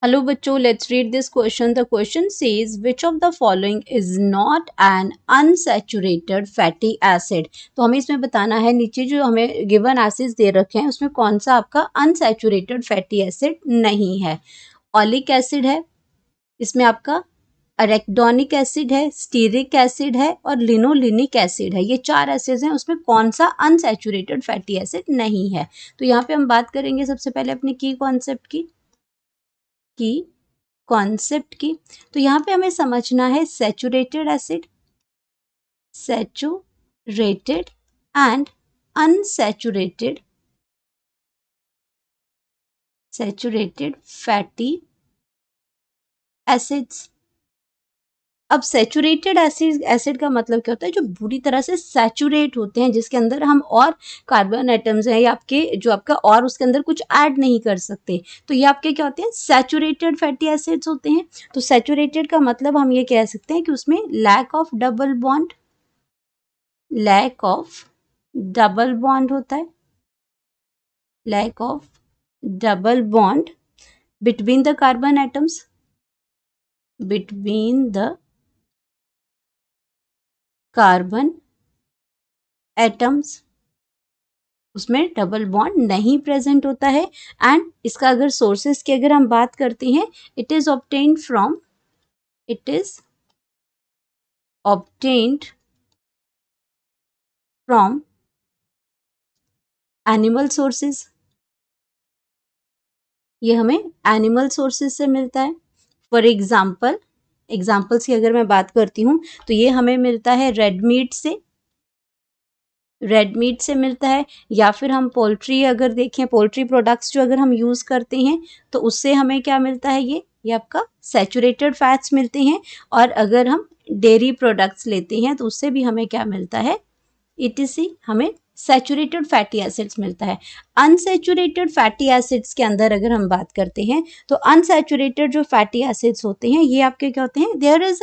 Hello बच्चों, let's read this question. The question says which of the following is not an unsaturated fatty acid. तो हमें इसमें बताना है, नीचे जो हमें गिवन एसिड्स दे रखे हैं उसमें कौन सा आपका अनसैचुरेटेड फैटी एसिड नहीं है। ऑलिक एसिड है, इसमें आपका अरेकिडोनिक एसिड है, स्टीरिक एसिड है और लिनोलिनिक एसिड है। ये 4 एसिड्स हैं, उसमें कौन सा अनसैचुरेटेड फैटी एसिड नहीं है। तो यहाँ पे हम बात करेंगे सबसे पहले अपनी की कॉन्सेप्ट की। तो यहाँ पे हमें समझना है saturated acid, saturated and unsaturated saturated fatty acids. अब सैचुरेटेड एसिड का मतलब क्या होता है, जो पूरी तरह से सैचुरेट होते हैं, जिसके अंदर हम और कार्बन एटम्स हैं या आपके जो आपका और उसके अंदर कुछ ऐड नहीं कर सकते, तो ये आपके क्या होते हैं, सैचुरेटेड फैटी एसिड्स होते हैं। तो सैचुरेटेड का मतलब हम ये कह सकते हैं कि उसमें लैक ऑफ डबल बॉन्ड होता है, lack of double bond between the carbon atoms, between the carbon atoms, उसमें डबल बॉन्ड नहीं प्रेजेंट होता है। एंड इसका अगर सोर्सेस की अगर हम बात करते हैं, it is obtained from animal sources. ये हमें एनिमल सोर्सेज से मिलता है। फॉर एग्जाम्पल्स की अगर मैं बात करती हूँ तो ये हमें मिलता है रेड मीट से मिलता है, या फिर हम पोल्ट्री अगर देखें, पोल्ट्री प्रोडक्ट्स जो अगर हम यूज़ करते हैं तो उससे हमें क्या मिलता है, ये आपका सैचुरेटेड फैट्स मिलते हैं। और अगर हम डेयरी प्रोडक्ट्स लेते हैं तो उससे भी हमें क्या मिलता है, ईटीसी हमें सैचुरेटेड फैटी एसिड्स मिलता है। अनसैचुरेटेड फैटी एसिड्स के अंदर अगर हम बात करते हैं तो अनसैचुरेटेड जो फैटी एसिड्स होते हैं ये आपके क्या होते हैं, देयर इज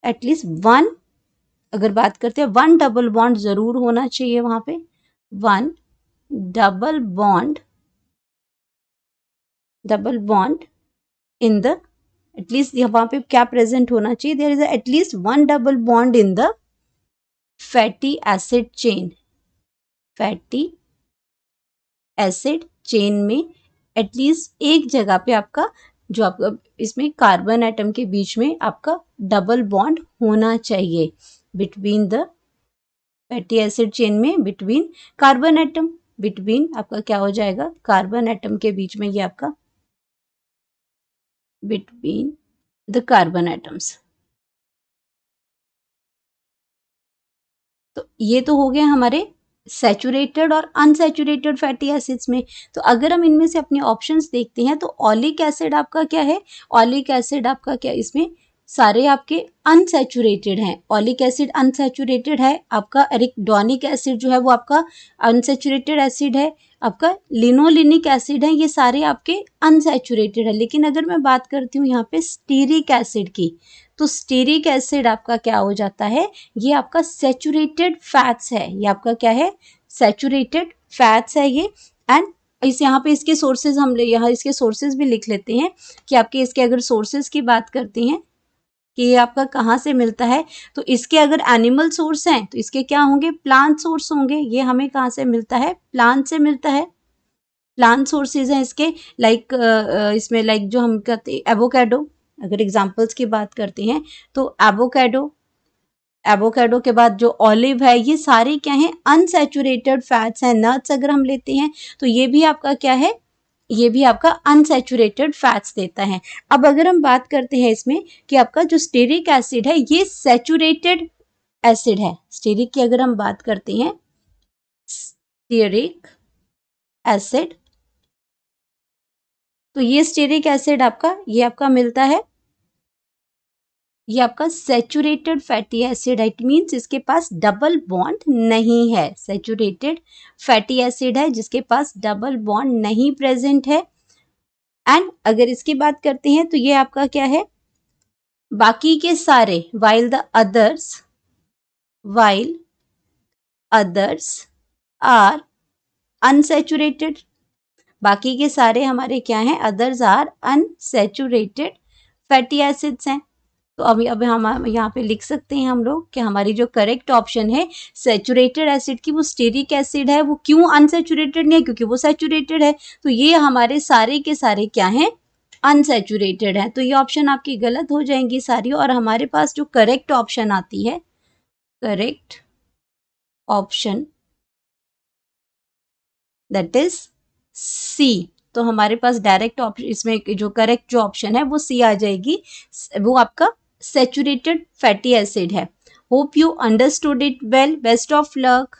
एटलीस्ट वन, अगर बात करते हैं वन डबल बॉन्ड जरूर होना चाहिए वहां पे, one double bond in the, at least वहां पे क्या प्रेजेंट होना चाहिए, there is at least one double bond in the fatty acid chain में एटलीस्ट एक जगह पे आपका जो आपका इसमें कार्बन एटम के बीच में आपका डबल बॉन्ड होना चाहिए, between the fatty acid chain में, बिटवीन आपका क्या हो जाएगा, कार्बन एटम के बीच में, ये आपका बिटवीन द कार्बन एटम्स। तो ये तो हो गया हमारे सैचुरेटेड और अनसैचुरेटेड फैटी एसिड्स में। तो अगर हम इनमें से अपने ऑप्शंस देखते हैं तो ऑलिक एसिड आपका क्या है, ऑलिक एसिड आपका क्या, इसमें सारे आपके अनसैचुरेटेड हैं। ऑलिक एसिड अनसैचुरेटेड है, आपका एरिकडोनिक एसिड जो है वो आपका अनसैचुरेटेड एसिड है, आपका लिनोलिनिक एसिड है, ये सारे आपके अनसैचुरेटेड है। लेकिन अगर मैं बात करती हूँ यहाँ पे स्टीरिक एसिड की, तो स्टीरिक एसिड आपका क्या हो जाता है, ये आपका सैचुरेटेड फैट्स है, ये आपका क्या है, सैचुरेटेड फैट्स है ये। एंड इस यहाँ पे इसके सोर्सेज हम यहाँ इसके सोर्सेज भी लिख लेते हैं कि आपके इसके अगर सोर्सेज की बात करते हैं कि ये आपका कहाँ से मिलता है, तो इसके अगर एनिमल सोर्स हैं तो इसके क्या होंगे, प्लांट सोर्स होंगे। ये हमें कहाँ से मिलता है, प्लांट से मिलता है, प्लांट सोर्सेज हैं इसके। लाइक इसमें लाइक जो हम कहते हैं एवोकाडो, अगर एग्जांपल्स की बात करते हैं तो एवोकाडो के बाद जो ऑलिव है, ये सारे क्या हैं, अनसैचुरेटेड फैट्स हैं। नट्स अगर हम लेते हैं तो ये भी आपका क्या है, ये भी आपका अनसैचुरेटेड फैट्स देता है। अब अगर हम बात करते हैं इसमें कि आपका जो स्टेरिक एसिड है ये सैचुरेटेड एसिड है। स्टेरिक की अगर हम बात करते हैं, स्टेरिक एसिड, तो ये स्टेरिक एसिड आपका, ये आपका मिलता है, ये आपका सैचुरेटेड फैटी एसिड है। इट मीन्स इसके पास डबल बॉन्ड नहीं है, सैचुरेटेड फैटी एसिड है जिसके पास डबल बॉन्ड नहीं प्रेजेंट है। एंड अगर इसकी बात करते हैं तो ये आपका क्या है, बाकी के सारे वाइल अदर्स आर अनसैचुरेटेड। बाकी के सारे हमारे क्या हैं, others are unsaturated fatty acids हैं। तो अब हम यहाँ पे लिख सकते हैं हम लोग कि हमारी जो करेक्ट ऑप्शन है सैचुरेटेड एसिड की, वो स्टेरिक एसिड है। वो क्यों अनसैचुरेटेड नहीं है, क्योंकि वो सैचुरेटेड है। तो ये हमारे सारे के सारे क्या हैं, अनसैचुरेटेड है। तो ये ऑप्शन आपकी गलत हो जाएंगी सारी, और हमारे पास जो करेक्ट ऑप्शन आती है, correct option that is C. तो हमारे पास डायरेक्ट ऑप्शन, इसमें जो करेक्ट जो ऑप्शन है वो सी आ जाएगी, वो आपका सैचुरेटेड फैटी एसिड है। Hope you understood it well. Best of luck.